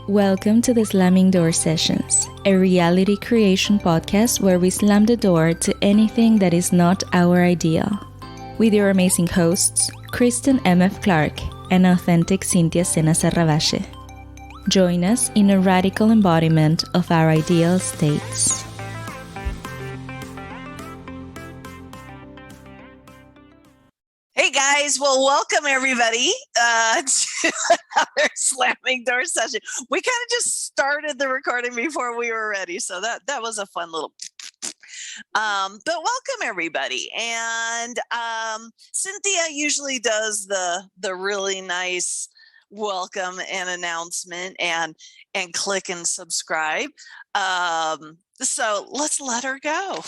Welcome to the Slamming Door Sessions, a reality creation podcast where we slam the door to anything that is not our ideal. With your amazing hosts, Kristen M.F. Clark and authentic Cintia Serravalle. Join us in a radical embodiment of our ideal states. Hey guys, well, welcome everybody to another Slamming Door session. We kind of just started the recording before we were ready, so that was a fun little. But welcome everybody, and Cynthia usually does the really nice welcome and announcement and click and subscribe. So let's let her go.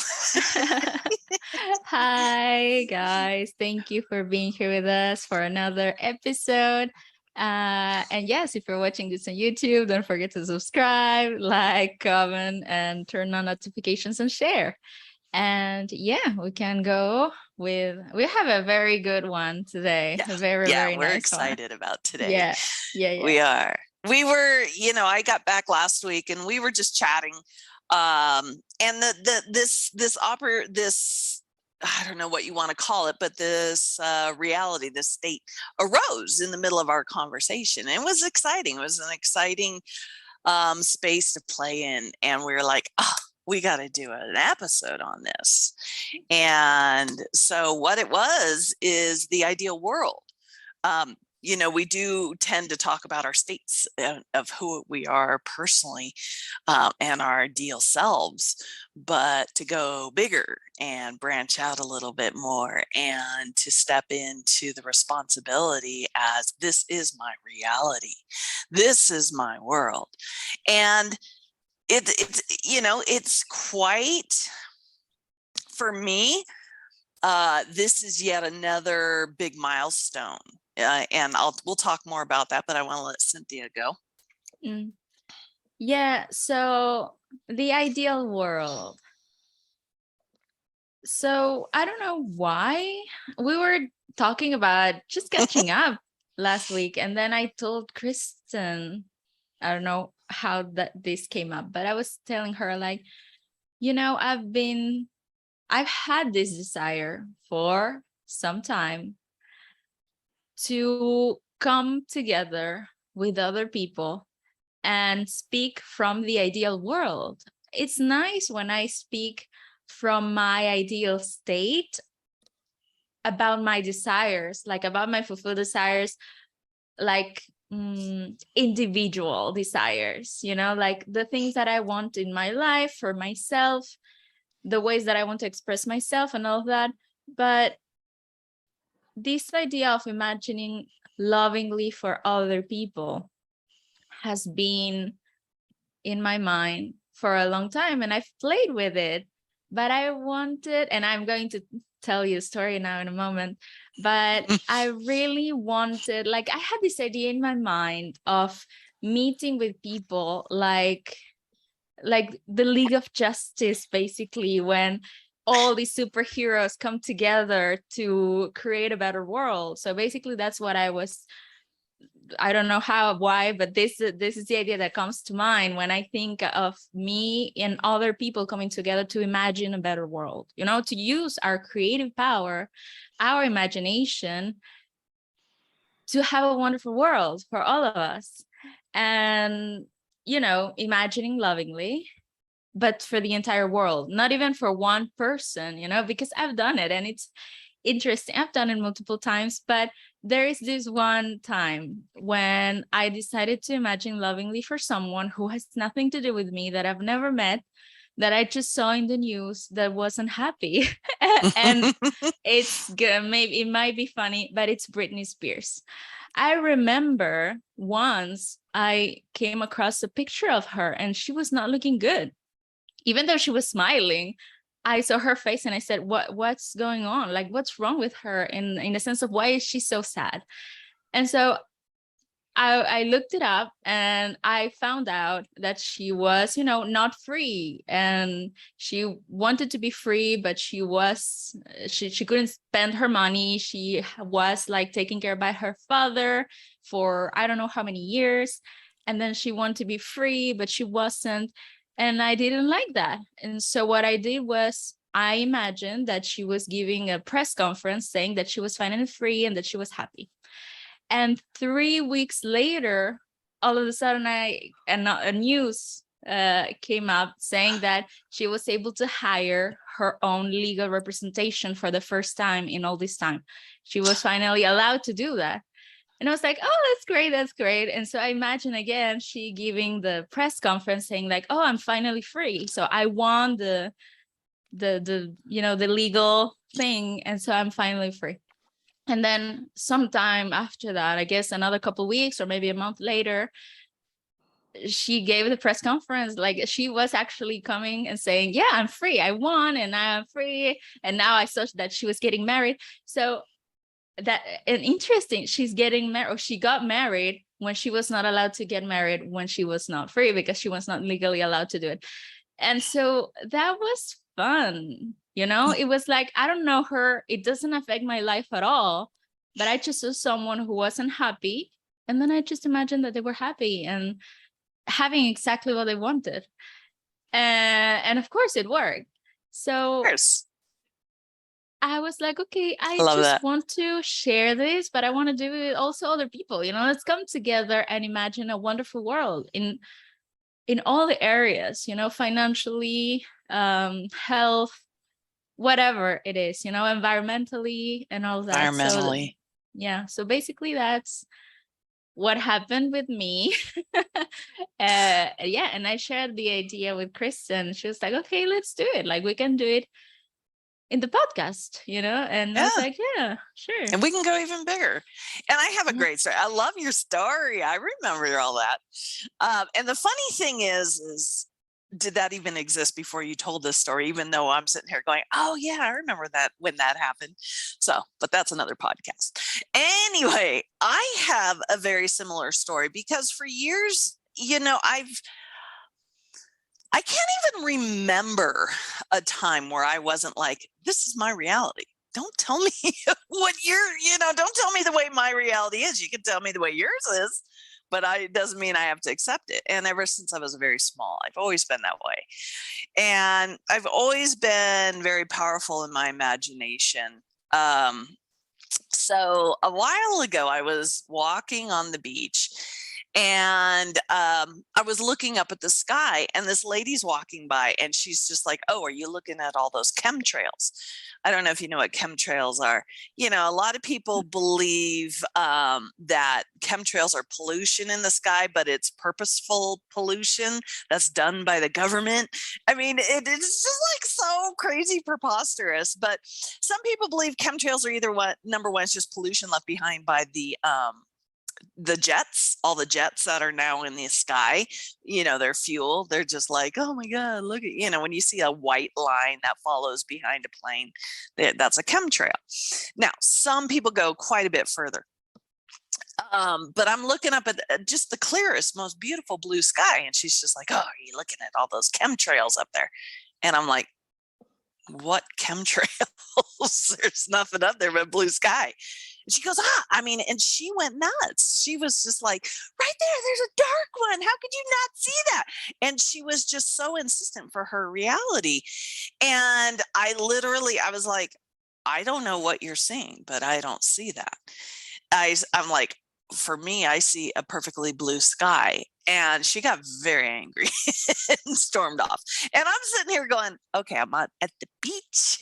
Hi guys, thank you for being here with us for another episode. And yes, if you're watching this on YouTube, don't forget to subscribe, like, comment, and turn on notifications and share. And yeah, we can go with, we have a very good one today. Yeah, a very we're nice excited one. about today. Yeah. We are. We were, I got back last week and we were just chatting. And this I don't know what you want to call it, but this reality, this state arose in the middle of our conversation. And it was exciting. It was an exciting space to play in. And we were like, we got to do an episode on this. And so what it was is the ideal world. We do tend to talk about our states of who we are personally and our ideal selves, but to go bigger and branch out a little bit more and to step into the responsibility as this is my reality. This is my world. And it's quite, for me, this is yet another big milestone. And we'll talk more about that, but I want to let Cynthia go. Yeah, so the ideal world. So I don't know why we were talking about just catching up last week, and then I told Kristen, I don't know how this came up, but I was telling her, like, I've had this desire for some time to come together with other people and speak from the ideal world. It's nice when I speak from my ideal state about my desires, like about my fulfilled desires, like individual desires, like the things that I want in my life for myself, the ways that I want to express myself and all of that. But this idea of imagining lovingly for other people has been in my mind for a long time, and I've played with it, but I wanted, and I'm going to tell you a story now in a moment, but I really wanted, like, I had this idea in my mind of meeting with people like the League of Justice, basically, when all these superheroes come together to create a better world. So basically that's what I don't know why, but this is the idea that comes to mind when I think of me and other people coming together to imagine a better world, to use our creative power, our imagination to have a wonderful world for all of us. And, imagining lovingly, but for the entire world, not even for one person, because I've done it and it's interesting. I've done it multiple times, but there is this one time when I decided to imagine lovingly for someone who has nothing to do with me, that I've never met, that I just saw in the news, that wasn't happy. And it's good. Maybe it might be funny, but it's Britney Spears. I remember once I came across a picture of her and she was not looking good. Even though she was smiling, I saw her face and I said, what's going on? Like, what's wrong with her in the sense of why is she so sad? And so I looked it up and I found out that she was, not free, and she wanted to be free, but she couldn't spend her money. She was like taken care of by her father for I don't know how many years. And then she wanted to be free, but she wasn't. And I didn't like that. And so what I did was I imagined that she was giving a press conference saying that she was finally free and that she was happy. And 3 weeks later, all of a sudden, a news came up saying that she was able to hire her own legal representation for the first time in all this time. She was finally allowed to do that. And I was like, oh, that's great, that's great. And so I imagine again, she giving the press conference saying like, oh, I'm finally free. So I won the legal thing. And so I'm finally free. And then sometime after that, I guess another couple of weeks or maybe a month later, she gave the press conference. Like she was actually coming and saying, yeah, I'm free. I won and now I'm free. And now I saw that she was getting married. So that, and interesting, she's getting married, or she got married when she was not allowed to get married when she was not free, because she was not legally allowed to do it. And so that was fun. It was like, I don't know her, it doesn't affect my life at all, but I just saw someone who wasn't happy, and then I just imagined that they were happy and having exactly what they wanted. And of course it worked. So I was like, okay, I Love just that. want to share this, but I want to do it with also other people. Let's come together and imagine a wonderful world in all the areas, financially, health, whatever it is, environmentally and all that. Environmentally. So yeah, so basically that's what happened with me. Yeah, and I shared the idea with Kristen. She was like, okay, let's do it. Like, we can do it in the podcast, and I was like, yeah, sure. And we can go even bigger. And I have a great story. I love your story. I remember all that. And the funny thing is did that even exist before you told this story? Even though I'm sitting here going, oh yeah, I remember that when that happened. So, but that's another podcast. Anyway, I have a very similar story because for years, I can't even remember a time where I wasn't like, this is my reality. Don't tell me what don't tell me the way my reality is. You can tell me the way yours is, but it doesn't mean I have to accept it. And ever since I was very small, I've always been that way. And I've always been very powerful in my imagination. So a while ago, I was walking on the beach, and I was looking up at the sky, and this lady's walking by, and she's just like, oh, are you looking at all those chemtrails? I don't know if you know what chemtrails are. A lot of people believe that chemtrails are pollution in the sky, but it's purposeful pollution that's done by the government. I mean, it's just like so crazy preposterous. But some people believe chemtrails are either number one, it's just pollution left behind by the jets, all the jets that are now in the sky, their fuel, they're just like, oh my God, look at, when you see a white line that follows behind a plane, that's a chemtrail. Now, some people go quite a bit further. But I'm looking up at just the clearest, most beautiful blue sky. And she's just like, oh, are you looking at all those chemtrails up there? And I'm like, what chemtrails? There's nothing up there but blue sky. And she goes, and she went nuts. She was just like, right there, there's a dark one. How could you not see that? And she was just so insistent for her reality. And I was like, I don't know what you're seeing, but I don't see that. I'm like, for me, I see a perfectly blue sky. And she got very angry and stormed off. And I'm sitting here going, okay, I'm at the beach.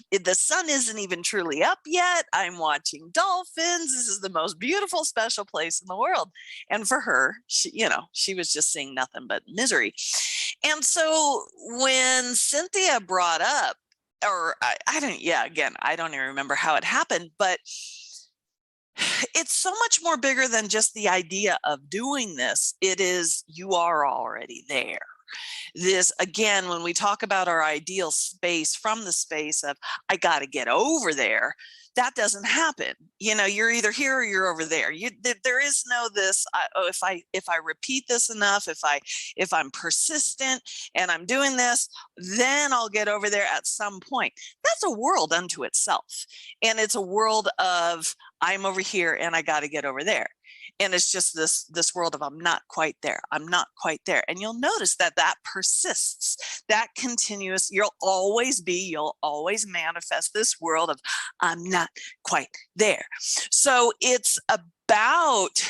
The sun isn't even truly up yet. I'm watching dolphins. This is the most beautiful, special place in the world. And for her, she was just seeing nothing but misery. And so when Cynthia brought up, or I don't even remember how it happened, but it's so much more bigger than just the idea of doing this. It is, you are already there. This, again, when we talk about our ideal space from the space of, I got to get over there, that doesn't happen. You're either here or you're over there. There is no this. If I repeat this enough, if I'm persistent and I'm doing this, then I'll get over there at some point. That's a world unto itself, and it's a world of I'm over here and I got to get over there. And it's just this world of I'm not quite there. I'm not quite there. And you'll notice that persists, that continuous, you'll always manifest this world of I'm not quite there. So it's about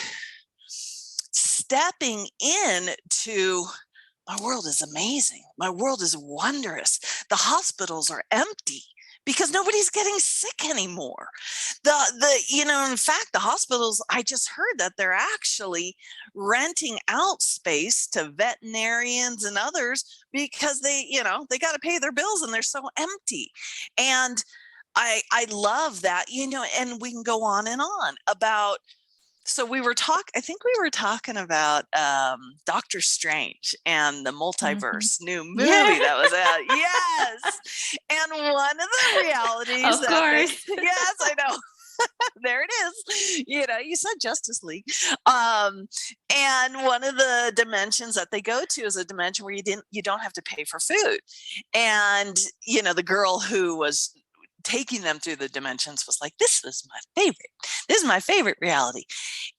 stepping into my world is amazing. My world is wondrous. The hospitals are empty because nobody's getting sick anymore. In fact, the hospitals, I just heard that they're actually renting out space to veterinarians and others because they got to pay their bills and they're so empty. And I love that, and we can go on and on about. So I think we were talking about Doctor Strange and the multiverse new movie that was out. Yes. And one of the realities of course. yes, I know. There it is. You said Justice League. And one of the dimensions that they go to is a dimension where you don't have to pay for food. And, the girl who was taking them through the dimensions was like, this is my favorite reality.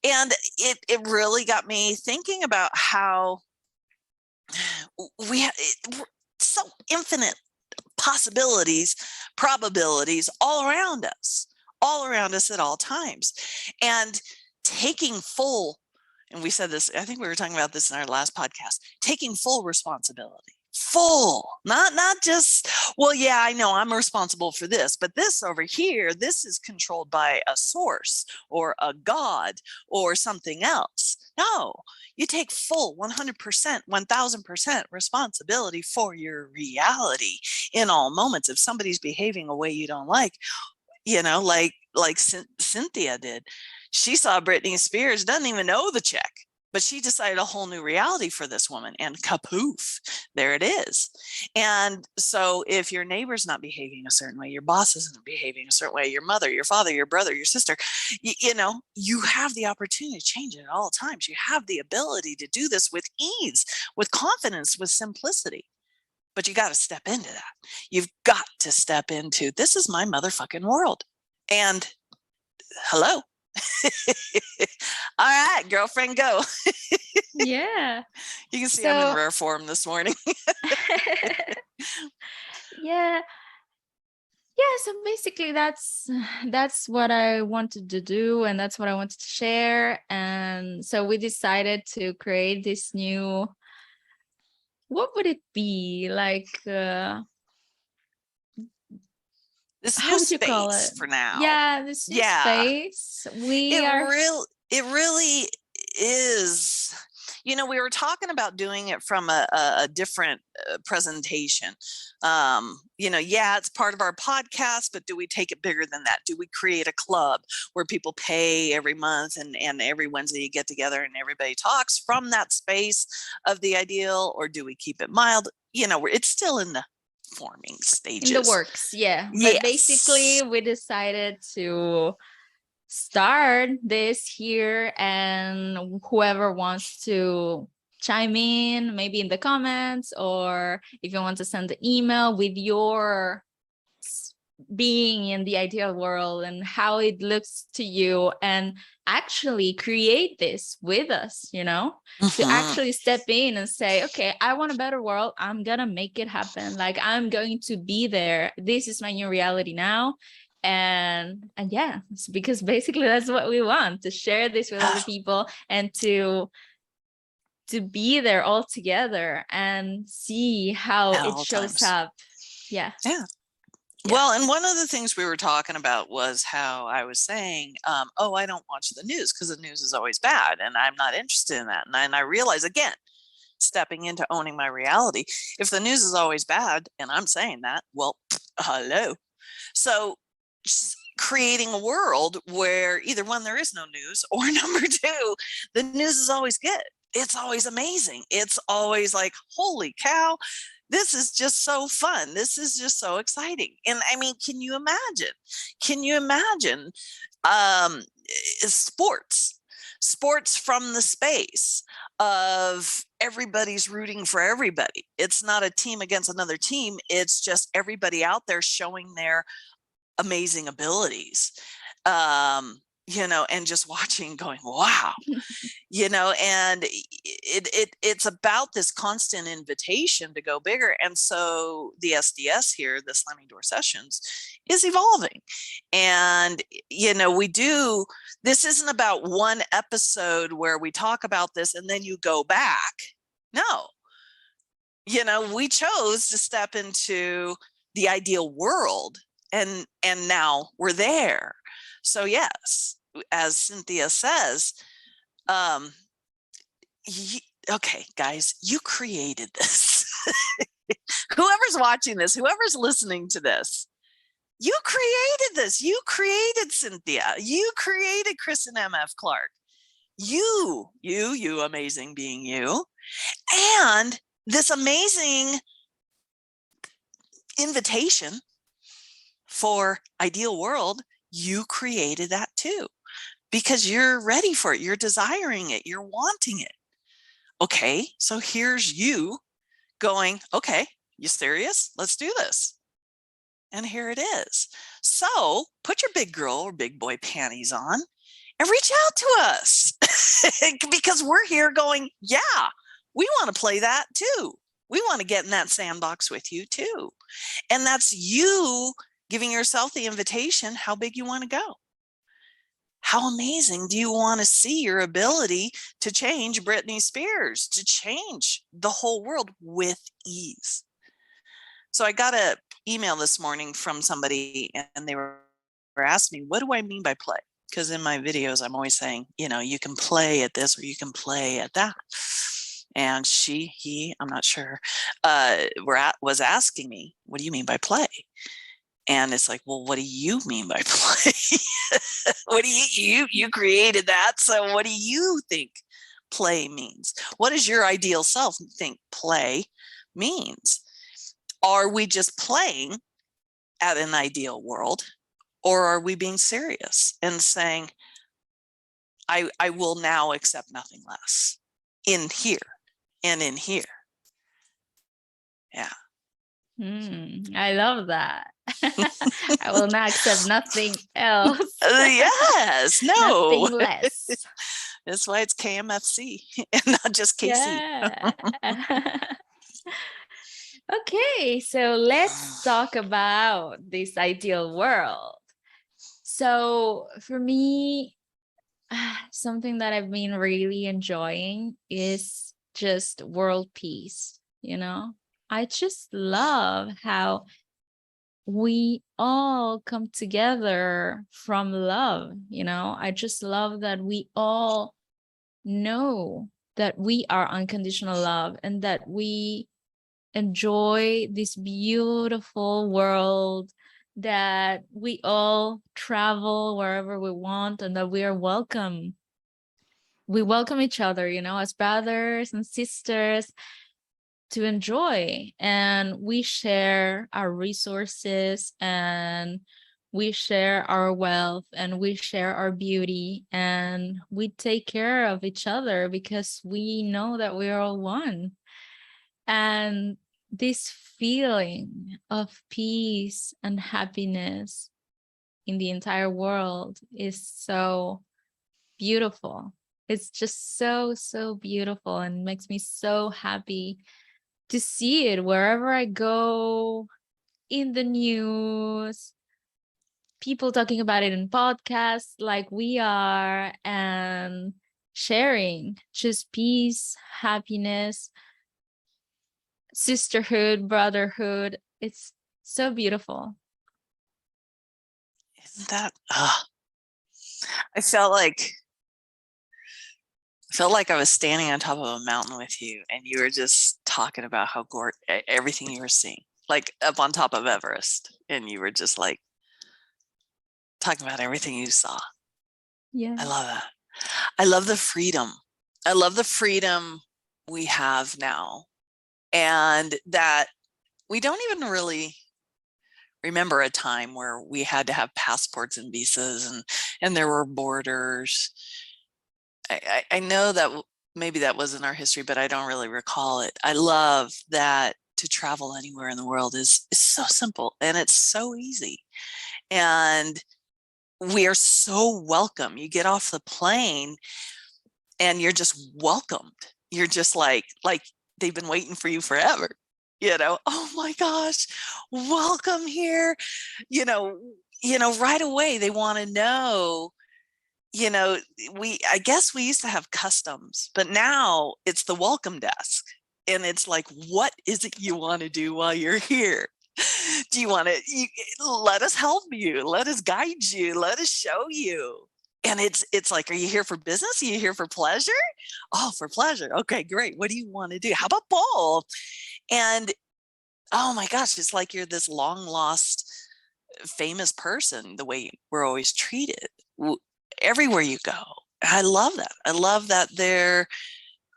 And it really got me thinking about how so infinite possibilities, probabilities all around us at all times. And taking full, and we said this, I think we were talking about this in our last podcast, taking full responsibility. Not just, well, yeah, I know I'm responsible for this, but this over here, this is controlled by a source or a God or something else. No, you take full 100%, 1000% responsibility for your reality in all moments. If somebody's behaving a way you don't like, like Cynthia did, she saw Britney Spears, doesn't even know the chick. But she decided a whole new reality for this woman, and kapoof, there it is. And so if your neighbor's not behaving a certain way, your boss isn't behaving a certain way, your mother, your father, your brother, your sister, you have the opportunity to change it at all times. You have the ability to do this with ease, with confidence, with simplicity. But you got to step into that. You've got to step into, this is my motherfucking world. And hello. All right, girlfriend, go. Yeah. You can see I'm in rare form this morning. Yeah. So basically that's what I wanted to do, and that's what I wanted to share. And so we decided to create this new, what would it be like, this how new would you call it? space for now. Yeah, this new space. It really is. We were talking about doing it from a different presentation. It's part of our podcast, but do we take it bigger than that? Do we create a club where people pay every month and every Wednesday you get together and everybody talks from that space of the ideal, or do we keep it mild? It's still in the forming stages. In the works, yeah. Yes. But basically we decided to start this here, and whoever wants to chime in, maybe in the comments, or if you want to send the email with your being in the ideal world and how it looks to you, and actually create this with us, to actually step in and say, okay, I want a better world. I'm gonna make it happen. Like, I'm going to be there. This is my new reality now. And yeah, because basically that's what we want, to share this with other people and to be there all together and see how it shows up. Yeah. Well, and one of the things we were talking about was how I was saying, I don't watch the news because the news is always bad, and I'm not interested in that. And I realize, again, stepping into owning my reality, if the news is always bad, and I'm saying that, well, hello. So creating a world where either one, there is no news, or number two, the news is always good. it's always amazing. It's always like, holy cow, this is just so fun. This is just so exciting. And I mean, can you imagine? Can you imagine um, sports from the space of everybody's rooting for everybody? It's not a team against another team. It's just everybody out there showing their amazing abilities. And just watching, going, wow, and it's about this constant invitation to go bigger. And so the SDS here, the Slamming Door Sessions, is evolving. And this isn't about one episode where we talk about this and then you go back. No, we chose to step into the ideal world, and now we're there. So yes, as Cynthia says, okay, guys, you created this. Whoever's watching this, whoever's listening to this, you created this. You created Cynthia. You created Kristen M.F. Clark. You amazing being you. And this amazing invitation for ideal world, you created that too, because you're ready for it. You're desiring it. You're wanting it. Okay, so here's you going, okay, you serious? Let's do this. And here it is. So put your big girl or big boy panties on and reach out to us because we're here going, yeah, we want to play that too. We want to get in that sandbox with you too. And that's you giving yourself the invitation, how big you want to go. How amazing do you want to see your ability to change Britney Spears, to change the whole world with ease? So I got an email this morning from somebody, and they were asking me, what do I mean by play? Because in my videos, I'm always saying, you can play at this or you can play at that. And he, I'm not sure, was asking me, what do you mean by play? And it's like, well, what do you mean by play? What do you created that? So what do you think play means? What does your ideal self think play means? Are we just playing at an ideal world, or are we being serious and saying, I will now accept nothing less in here and in here? Yeah. I love that. I will not accept nothing else. Yes, no. Nothing less. That's why it's KMFC and not just KC. Yeah. Okay, so let's talk about this ideal world. So for me, something that I've been really enjoying is just world peace, I just love how we all come together from love, I just love that we all know that we are unconditional love and that we enjoy this beautiful world, that we all travel wherever we want, and that we are welcome. We welcome each other, as brothers and sisters, to enjoy, and we share our resources, and we share our wealth, and we share our beauty, and we take care of each other because we know that we're all one. And this feeling of peace and happiness in the entire world is so beautiful. It's just so, so beautiful, and makes me so happy to see it wherever I go, in the news, people talking about it in podcasts like we are, and sharing just peace, happiness, sisterhood, brotherhood. It's so beautiful. Isn't that? I felt like I was standing on top of a mountain with you, and you were just talking about how everything you were seeing, like up on top of Everest, and you were just like talking about everything you saw. Yeah. I love that. I love the freedom I love the freedom we have now, and that we don't even really remember a time where we had to have passports and visas, and there were borders. I know that maybe that was in our history, but I don't really recall it. I love that to travel anywhere in the world is so simple and it's so easy. And we are so welcome. You get off the plane and you're just welcomed. You're just like they've been waiting for you forever. Oh my gosh, welcome here. You know, right away they want to know, I guess we used to have customs, but now it's the welcome desk. And it's like, what is it you want to do while you're here? Do you want to let us help you? Let us guide you. Let us show you. And it's like, are you here for business? Are you here for pleasure? Oh, for pleasure. Okay, great. What do you want to do? How about both? And oh my gosh, it's like you're this long lost famous person, the way we're always treated everywhere you go. I love that. I love that there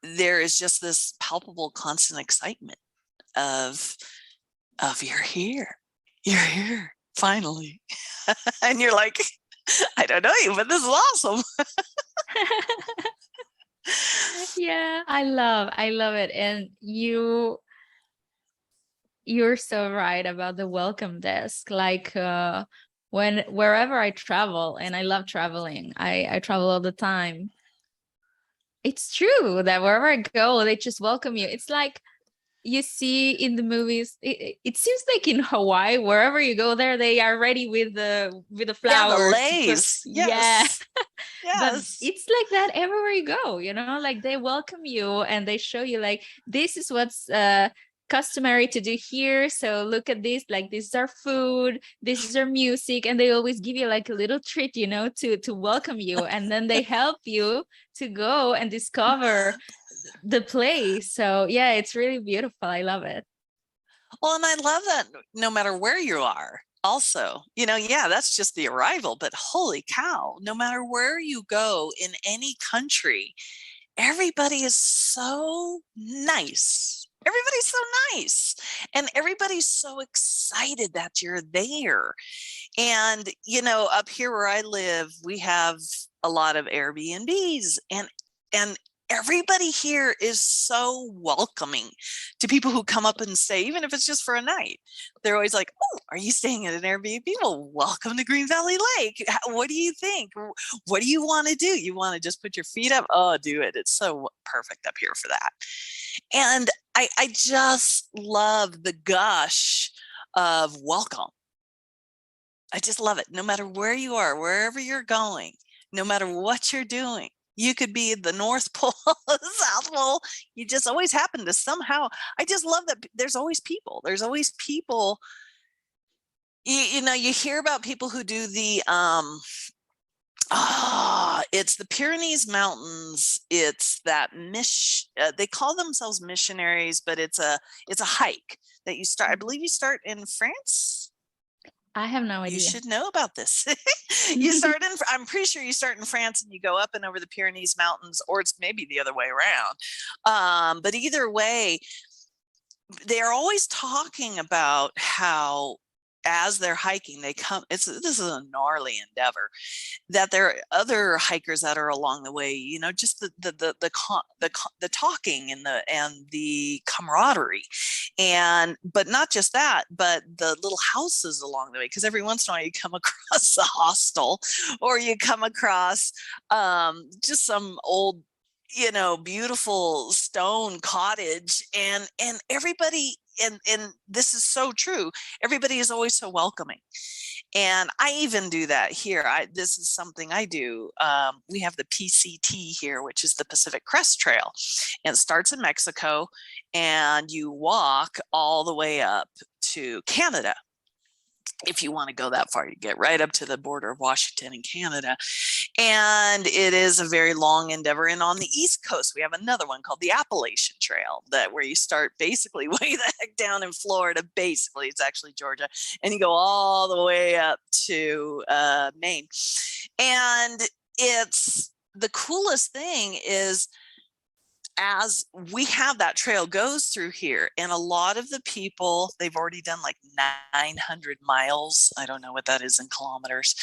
is just this palpable constant excitement of you're here. You're here finally. And you're like, I don't know you, but this is awesome. Yeah, I love it. And you're so right about the welcome desk. Like wherever I travel, and I love traveling, I travel all the time. It's true that wherever I go, they just welcome you. It's like you see in the movies. It seems like in Hawaii, wherever you go there, they are ready with the Yeah, the flowers. lays. Yeah. Yes. But Yes. it's like that everywhere you go, like they welcome you and they show you like, this is what's customary to do here. So look at this, like this is our food, this is our music, and they always give you like a little treat, to welcome you, and then they help you to go and discover the place. So yeah, it's really beautiful. I love it. Well, and I love that no matter where you are, also, yeah, that's just the arrival, but holy cow, no matter where you go in any country, everybody is so nice. Everybody's so nice. And everybody's so excited that you're there. And, up here where I live, we have a lot of Airbnbs, and everybody here is so welcoming to people who come up and stay, even if it's just for a night. They're always like, oh, are you staying at an Airbnb? Well, welcome to Green Valley Lake. What do you think? What do you want to do? You want to just put your feet up? Oh, do it. It's so perfect up here for that. And I just love the gush of welcome. I just love it. No matter where you are, wherever you're going, no matter what you're doing, you could be at the North Pole, the South Pole. You just always happen to somehow. I just love that there's always people. There's always people. You hear about people who do the it's the Pyrenees Mountains. It's that they call themselves missionaries, but it's a hike that you start. I believe you start in France. I have no idea. You should know about this. I'm pretty sure you start in France and you go up and over the Pyrenees Mountains, or it's maybe the other way around. But either way, they're always talking about how, as they're hiking, this is a gnarly endeavor, that there are other hikers that are along the way, just the talking and the camaraderie, but not just that, but the little houses along the way, because every once in a while you come across a hostel, or you come across just some old beautiful stone cottage, and everybody, and this is so true, everybody is always so welcoming. And I even do that here. This is something I do. We have the PCT here, which is the Pacific Crest Trail, and it starts in Mexico, and you walk all the way up to Canada. If you want to go that far, you get right up to the border of Washington and Canada. And it is a very long endeavor. And on the East Coast, we have another one called the Appalachian Trail, where you start basically way the heck down in Florida. Basically, it's actually Georgia. And you go all the way up to Maine. And it's the coolest thing is as we have that trail goes through here, and a lot of the people, they've already done like 900 miles. I don't know what that is in kilometers,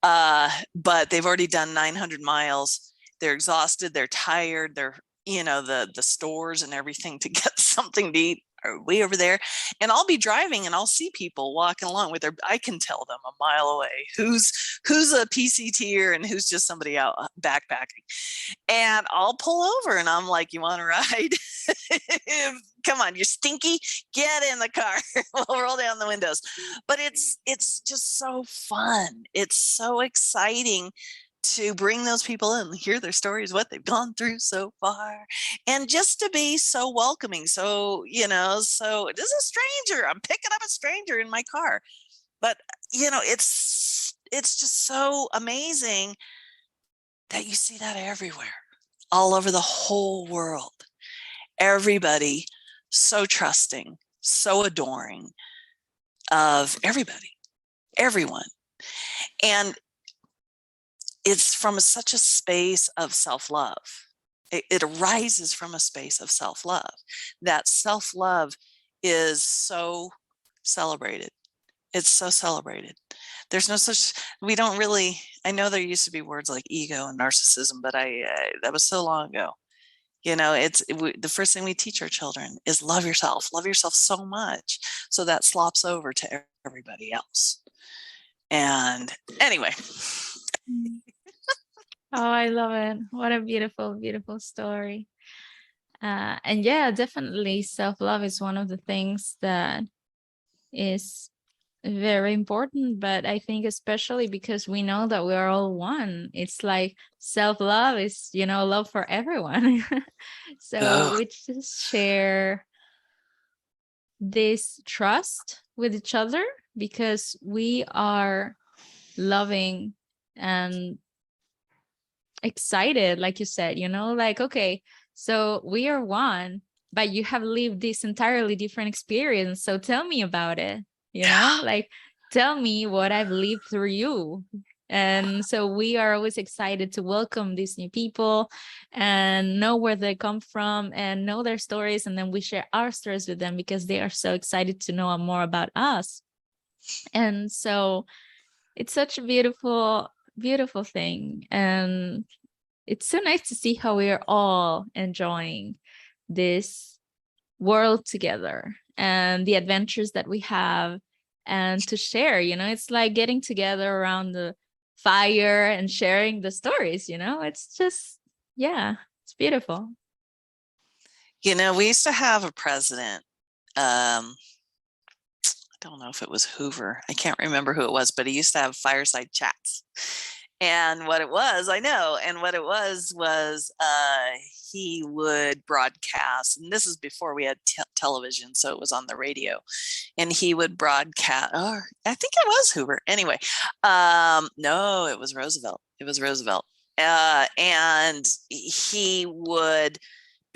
but they've already done 900 miles. They're exhausted, they're tired, they're, the stores and everything to get something to eat are way over there. And I'll be driving and I'll see people walking along with I can tell them a mile away who's a PCTer and who's just somebody out backpacking. And I'll pull over and I'm like, you want to ride? Come on, you're stinky. Get in the car. We'll roll down the windows. But it's just so fun. It's so exciting to bring those people in, hear their stories, what they've gone through so far, and just to be so welcoming. So, so this is a stranger. I'm picking up a stranger in my car. But, it's just so amazing that you see that everywhere, all over the whole world. Everybody so trusting, so adoring of everybody, everyone. And it's from such a space of self-love. It arises from a space of self-love. That self-love is so celebrated. It's so celebrated. There's no such, we don't really, I know there used to be words like ego and narcissism, but that was so long ago. The first thing we teach our children is love yourself so much. So that slops over to everybody else. And anyway. Oh, I love it. What a beautiful, beautiful story. And yeah, definitely self-love is one of the things that is very important, but I think especially because we know that we are all one. It's like self-love is, love for everyone. So we just share this trust with each other because we are loving and excited, like you said, like, okay, so we are one, but you have lived this entirely different experience. So tell me about it, like tell me what I've lived through you. And so we are always excited to welcome these new people and know where they come from and know their stories. And then we share our stories with them because they are so excited to know more about us. And so it's such a beautiful, beautiful thing. And it's so nice to see how we are all enjoying this world together and the adventures that we have and to share, it's like getting together around the fire and sharing the stories, it's just, yeah, it's beautiful. We used to have a president. I don't know if it was Hoover. I can't remember who it was, but he used to have fireside chats. And what it was, I know, and what it was he would broadcast, and this is before we had television, so it was on the radio, and he would broadcast, or I think it was Hoover. Anyway, no, it was Roosevelt. And he would,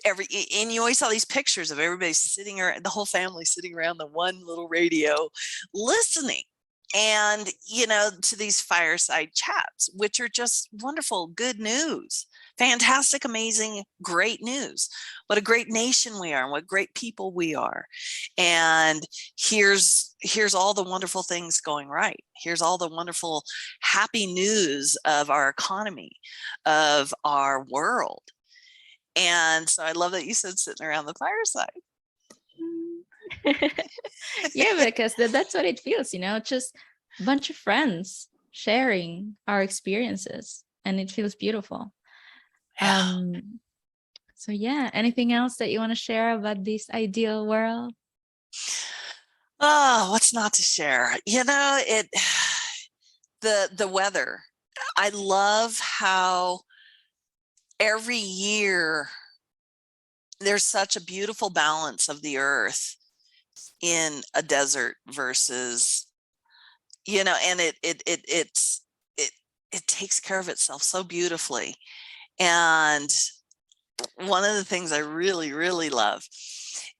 and you always saw these pictures of everybody sitting around, the whole family sitting around the one little radio listening. And, to these fireside chats, which are just wonderful, good news, fantastic, amazing, great news. What a great nation we are and what great people we are. And here's all the wonderful things going right. Here's all the wonderful, happy news of our economy, of our world. And so I love that you said sitting around the fireside. Yeah, because that's what it feels, just a bunch of friends sharing our experiences, and it feels beautiful. Yeah. So yeah, anything else that you want to share about this ideal world? Oh, what's not to share? The weather. I love how every year there's such a beautiful balance of the earth in a desert versus, and it takes care of itself so beautifully. And one of the things I really, really love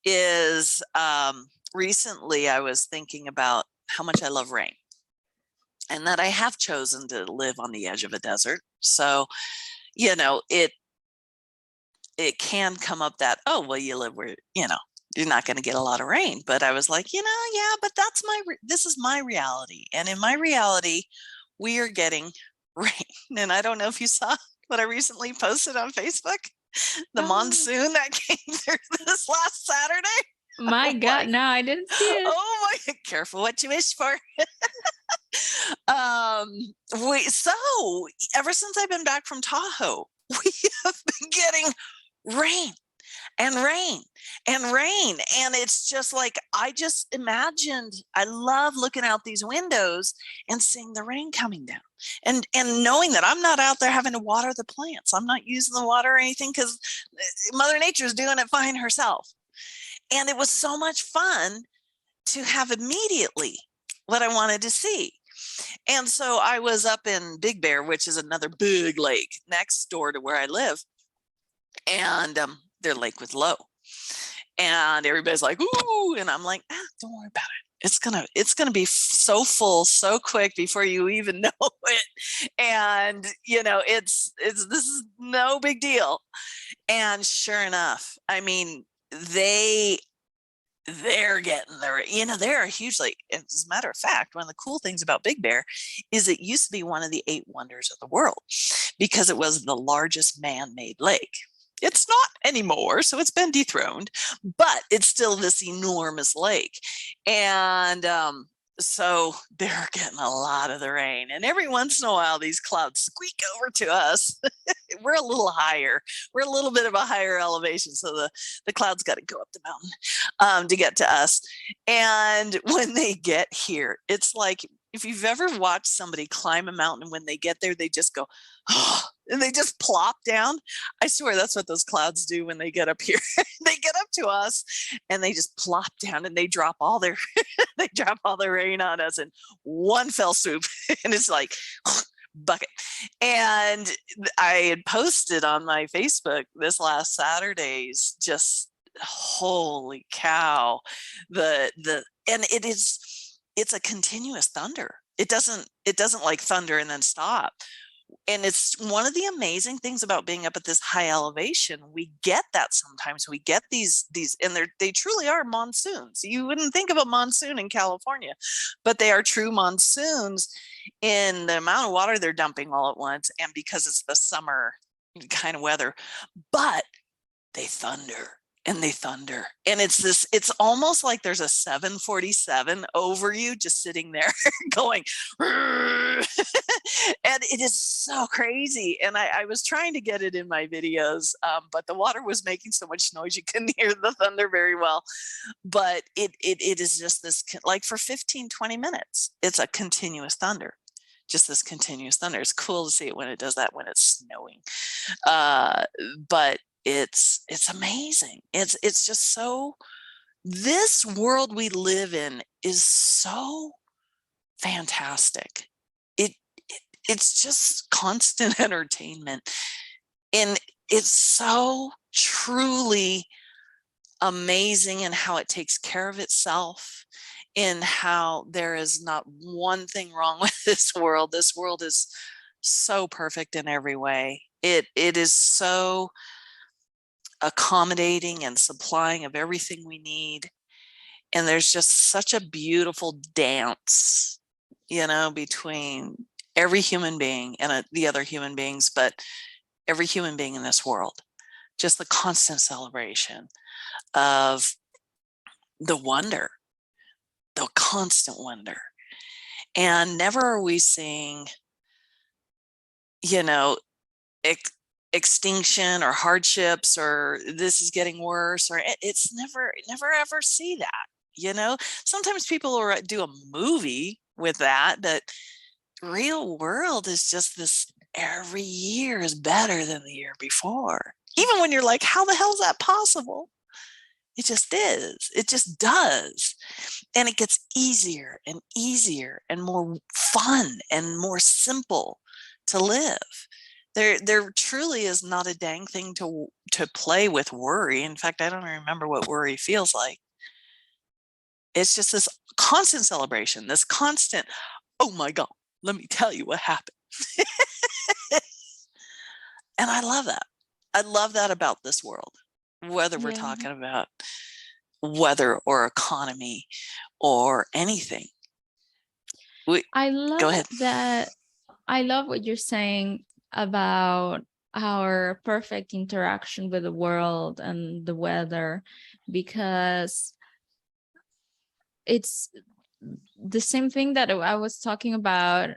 is recently I was thinking about how much I love rain and that I have chosen to live on the edge of a desert. So, it can come up that, oh, well, you live where, you're not going to get a lot of rain. But I was like, yeah, but this is my reality. And in my reality, we are getting rain. And I don't know if you saw what I recently posted on Facebook, the Oh, monsoon that came through this last Saturday. my Oh God, my, no, I didn't see it. oh my, careful what you wish for. Um, so ever since I've been back from Tahoe, we have been getting rain and rain and rain. And it's just like, I just imagined, I love looking out these windows and seeing the rain coming down and knowing that I'm not out there having to water the plants. I'm not using the water or anything because Mother Nature's doing it fine herself. And it was so much fun to have immediately what I wanted to see. And so I was up in Big Bear, which is another big lake next door to where I live. And their lake was low. And everybody's like, ooh, and I'm like, don't worry about it. It's gonna be so full so quick before you even know it. And this is no big deal. And sure enough, I mean, they're getting they're hugely, as a matter of fact, one of the cool things about Big Bear is it used to be one of the 8 wonders of the world because it was the largest man-made lake. It's not anymore, so it's been dethroned, but it's still this enormous lake. And so they're getting a lot of the rain. And every once in a while, these clouds squeak over to us. We're a little higher. We're a little bit of a higher elevation. So the clouds got to go up the mountain to get to us. And when they get here, it's like, if you've ever watched somebody climb a mountain, when they get there, they just go, oh, and they just plop down. I swear that's what those clouds do when they get up here. They get up to us and they just plop down and they drop all their they drop all their rain on us in one fell swoop. And it's like bucket. And I had posted on my Facebook this last Saturday's, just holy cow, and it's a continuous thunder. It doesn't like thunder and then stop. And it's one of the amazing things about being up at this high elevation. We get that sometimes. We get these, and they truly are monsoons. You wouldn't think of a monsoon in California, but they are true monsoons in the amount of water they're dumping all at once, and because it's the summer kind of weather. But they thunder. And they thunder. And it's almost like there's a 747 over you just sitting there going, and it is so crazy. And I was trying to get it in my videos, but the water was making so much noise, you couldn't hear the thunder very well. But it is just this, like for 15-20 minutes, it's a continuous thunder. Just this continuous thunder. It's cool to see it when it does that, when it's snowing. But it's amazing. It's just so, this world we live in is so fantastic. It's just constant entertainment, and it's so truly amazing in how it takes care of itself, in how there is not one thing wrong with this world. This world is so perfect in every way. It is so accommodating and supplying of everything we need. And there's just such a beautiful dance, between every human being and the other human beings, but every human being in this world. Just the constant celebration of the wonder, the constant wonder. And never are we seeing, extinction or hardships or this is getting worse, or it's never ever see that. Sometimes people will do a movie with that, but real world is just this, every year is better than the year before, even when you're like, how the hell is that possible? It just is. It just does. And it gets easier and easier and more fun and more simple to live. There truly is not a dang thing to play with worry. In fact, I don't remember what worry feels like. It's just this constant celebration, this constant, oh my God, let me tell you what happened. And I love that. I love that about this world, whether we're Yeah. talking about weather or economy or anything. I Go love ahead. that. I love what you're saying about our perfect interaction with the world and the weather, because it's the same thing that I was talking about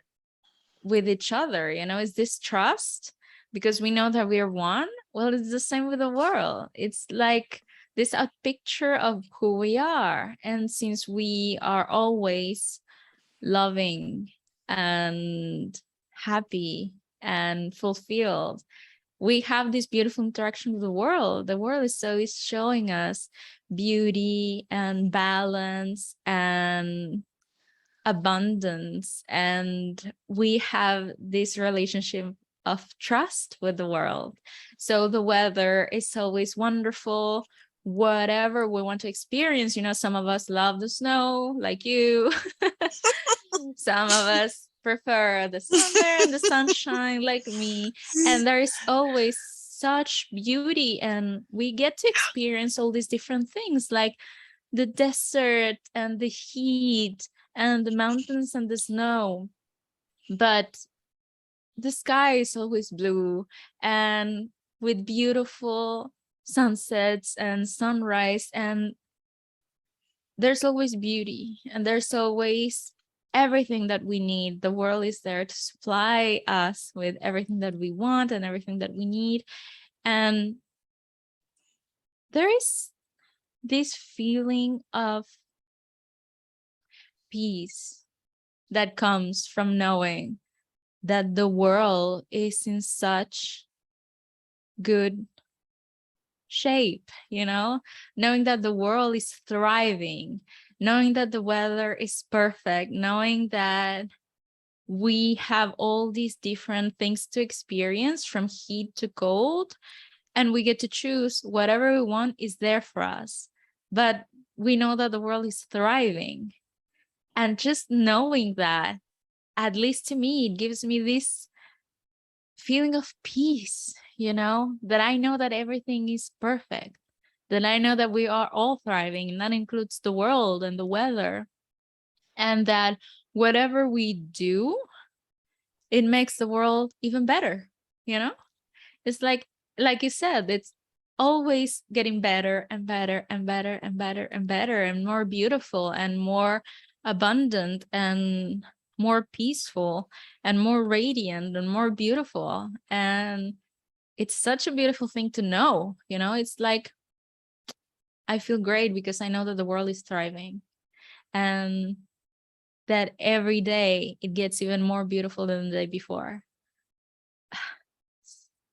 with each other, is this trust, because we know that we are one. Well, it's the same with the world. It's like this a picture of who we are. And since we are always loving and happy and fulfilled, we have this beautiful interaction with the world. The world is always showing us beauty and balance and abundance, and we have this relationship of trust with the world. So the weather is always wonderful, whatever we want to experience. Some of us love the snow like you. Some of us prefer the summer and the sunshine like me. And there is always such beauty, and we get to experience all these different things, like the desert and the heat and the mountains and the snow. But the sky is always blue, and with beautiful sunsets and sunrise, and there's always beauty, and there's always everything that we need. The world is there to supply us with everything that we want and everything that we need. And there is this feeling of peace that comes from knowing that the world is in such good shape, knowing that the world is thriving, knowing that the weather is perfect, knowing that we have all these different things to experience, from heat to cold, and we get to choose whatever we want is there for us. But we know that the world is thriving. And just knowing that, at least to me, it gives me this feeling of peace, that I know that everything is perfect, that I know that we are all thriving, and that includes the world and the weather, and that whatever we do, it makes the world even better. It's like you said, it's always getting better and better and better and better and better and more beautiful and more abundant and more peaceful and more radiant and more beautiful. And it's such a beautiful thing to know. It's like I feel great because I know that the world is thriving, and that every day it gets even more beautiful than the day before.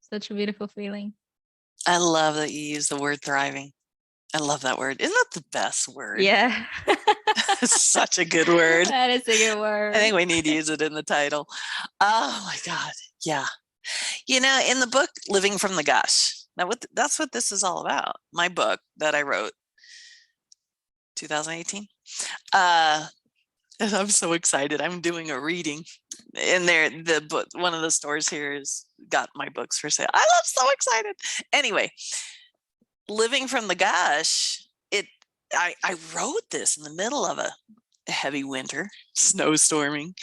Such a beautiful feeling. I love that you use the word thriving. I love that word. Isn't that the best word? Yeah. Such a good word. That is a good word. I think we need to use it in the title. Oh my God. Yeah. In the book, Living from the Gush, that's what this is all about. My book that I wrote 2018. And I'm so excited. I'm doing a reading in there. The book, one of the stores here has got my books for sale. I'm so excited. Anyway, Living from the Gush, I wrote this in the middle of a heavy winter, snowstorming.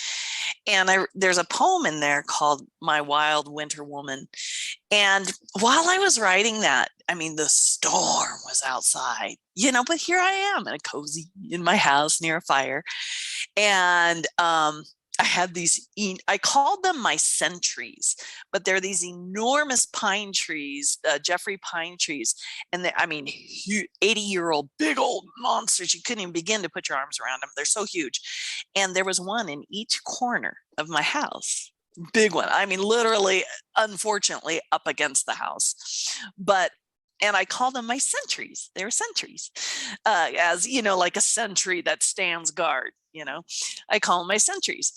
And there's a poem in there called My Wild Winter Woman. And while I was writing that, the storm was outside, but here I am in my house near a fire. And I had I called them my sentries, but they're these enormous pine trees, Jeffrey pine trees. And 80-year-old big old monsters. You couldn't even begin to put your arms around them. They're so huge. And there was one in each corner of my house. Big one. Literally, unfortunately, up against the house. And I call them my sentries. They were sentries, as like a sentry that stands guard. I call them my sentries.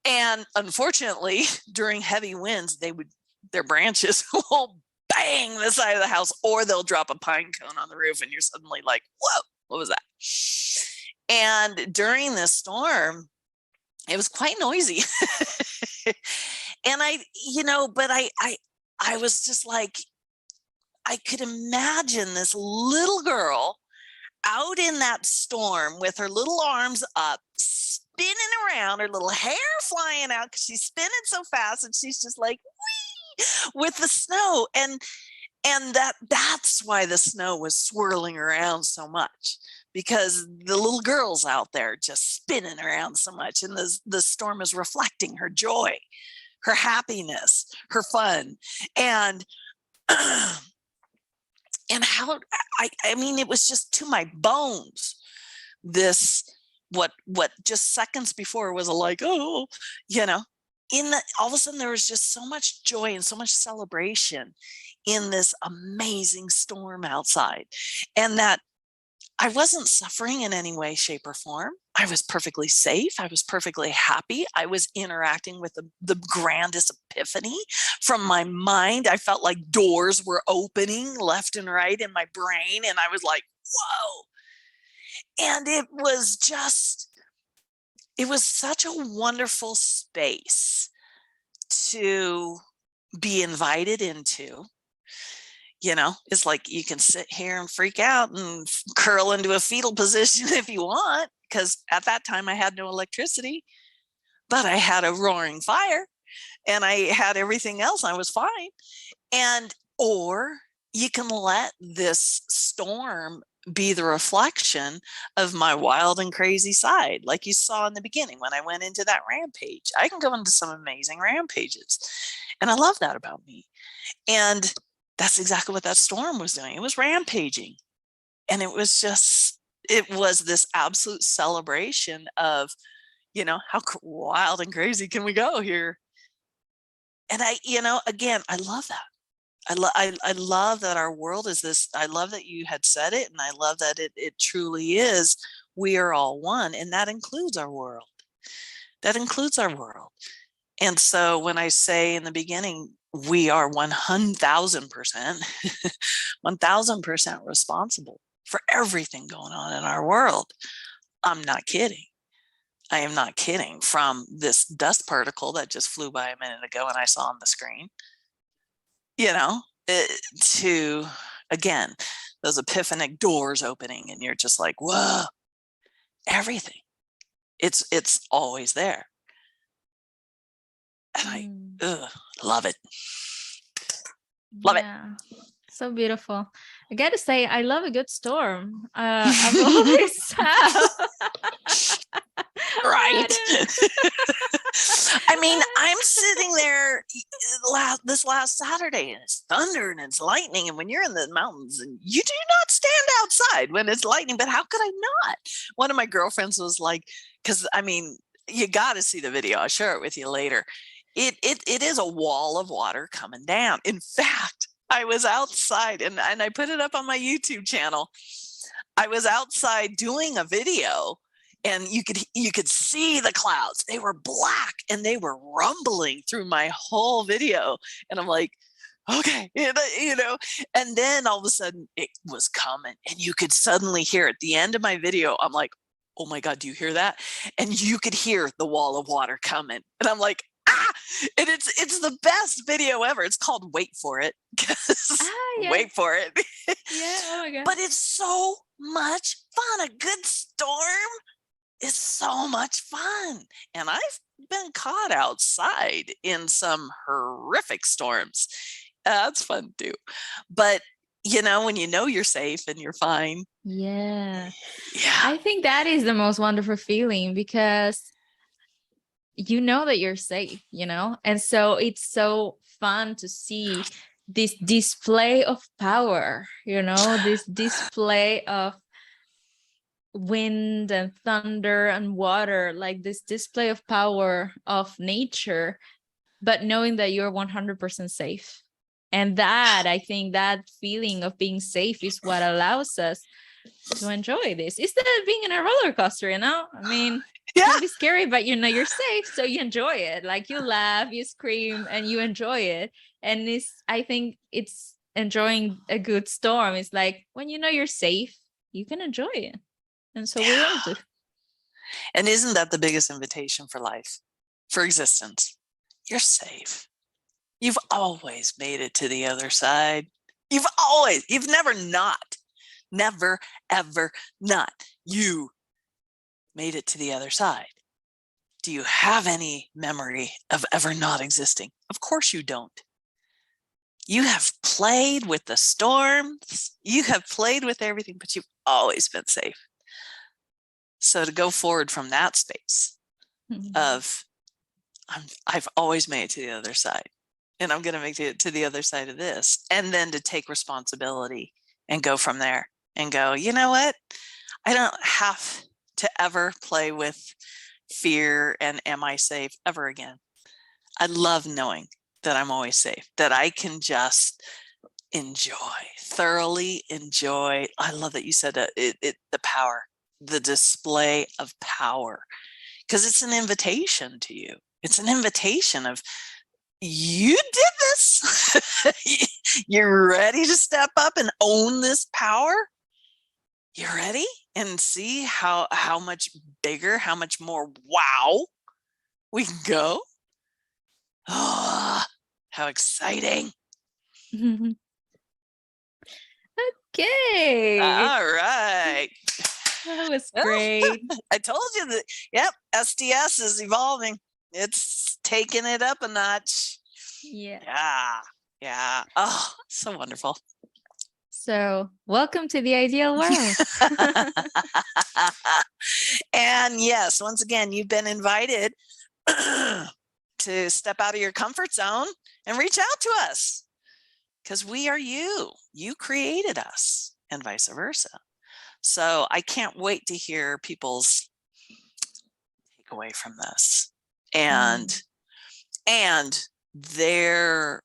And unfortunately, during heavy winds, their branches will bang the side of the house, or they'll drop a pine cone on the roof, and you're suddenly like, "Whoa, what was that?" And during this storm, it was quite noisy. And but I was just like, I could imagine this little girl out in that storm with her little arms up, spinning around, her little hair flying out because she's spinning so fast, and she's just like, whee, with the snow. And that's why the snow was swirling around so much, because the little girl's out there just spinning around so much, and the storm is reflecting her joy, her happiness, her fun. And and how I mean, it was just to my bones, this what just seconds before was like, oh, you know, all of a sudden there was just so much joy and so much celebration in this amazing storm outside, and that I wasn't suffering in any way, shape, or form. I was perfectly safe. I was perfectly happy. I was interacting with the grandest epiphany from my mind. I felt like doors were opening left and right in my brain. And I was like, whoa. And it was such a wonderful space to be invited into. You know, it's like you can sit here and freak out and curl into a fetal position if you want, because at that time I had no electricity, but I had a roaring fire and I had everything else. I was fine. Or you can let this storm be the reflection of my wild and crazy side. Like you saw in the beginning when I went into that rampage. I can go into some amazing rampages. And I love that about me. And that's exactly what that storm was doing. It was rampaging. And it was this absolute celebration of, you know, how wild and crazy can we go here? And again, I love that. I love that our world is this. I love that you had said it. And I love that it truly is. We are all one. And that includes our world. That includes our world. And so when I say in the beginning, we are 1,000%, 1,000% responsible for everything going on in our world. I'm not kidding. I am not kidding. From this dust particle that just flew by a minute ago and I saw on the screen, you know, to, again, those epiphanic doors opening and you're just like, whoa, everything. It's always there. And I love it. Love it. So beautiful. I gotta say, I love a good storm. I've always have. Right. I mean, I'm sitting there this last Saturday and it's thunder and it's lightning. And when you're in the mountains and you do not stand outside when it's lightning, but how could I not? One of my girlfriends was like, because I mean, you got to see the video. I'll share it with you later. It is a wall of water coming down. In fact, I was outside and I put it up on my YouTube channel. I was outside doing a video and you could see the clouds. They were black and they were rumbling through my whole video. And I'm like, okay, you know, and then all of a sudden it was coming and you could suddenly hear at the end of my video. I'm like, oh my God, do you hear that? And you could hear the wall of water coming. And I'm like, and it's the best video ever. It's called Wait for It. Yeah. Wait for it. Yeah. Oh my God. But it's so much fun. A good storm is so much fun. And I've been caught outside in some horrific storms. That's fun too. But you know, when you know you're safe and you're fine. Yeah. Yeah. I think that is the most wonderful feeling because you know that you're safe, you know? And so it's so fun to see this display of power, you know, this display of wind and thunder and water, like this display of power of nature, but knowing that you're 100% safe. And that, I think that feeling of being safe is what allows us to enjoy this instead of being in a roller coaster, you know? I mean, it can be scary, but you know you're safe, so you enjoy it. Like you laugh, you scream, and you enjoy it. And I think it's enjoying a good storm. It's like when you know you're safe, you can enjoy it. And so we want to. And isn't that the biggest invitation for life, for existence? You're safe. You've always made it to the other side. You've never, ever not. You made it to the other side. Do you have any memory of ever not existing? Of course you don't. You have played with the storms. You have played with everything, but you've always been safe. So to go forward from that space of I've always made it to the other side, and I'm going to make it to the other side of this, and then to take responsibility and go from there and go, you know what? I don't have to ever play with fear and am I safe ever again. I love knowing that I'm always safe, that I can just thoroughly enjoy. I love that you said the power, the display of power, because it's an invitation to you. It's an invitation of, you did this. You're ready to step up and own this power. You ready? And see how much bigger, how much more wow we can go. Oh, how exciting. Okay. All right. That was great. I told you that, yep, SDS is evolving. It's taking it up a notch. Yeah. Yeah. Oh, so wonderful. So welcome to the ideal world. And yes, once again, you've been invited to step out of your comfort zone and reach out to us, because we are you. You created us, and vice versa. So I can't wait to hear people's takeaway from this and their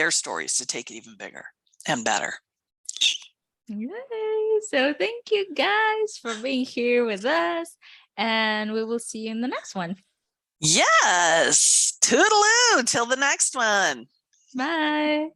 stories to take it even bigger and better. Yay. So thank you guys for being here with us, and we will see you in the next one. Yes. Toodaloo till the next one. Bye.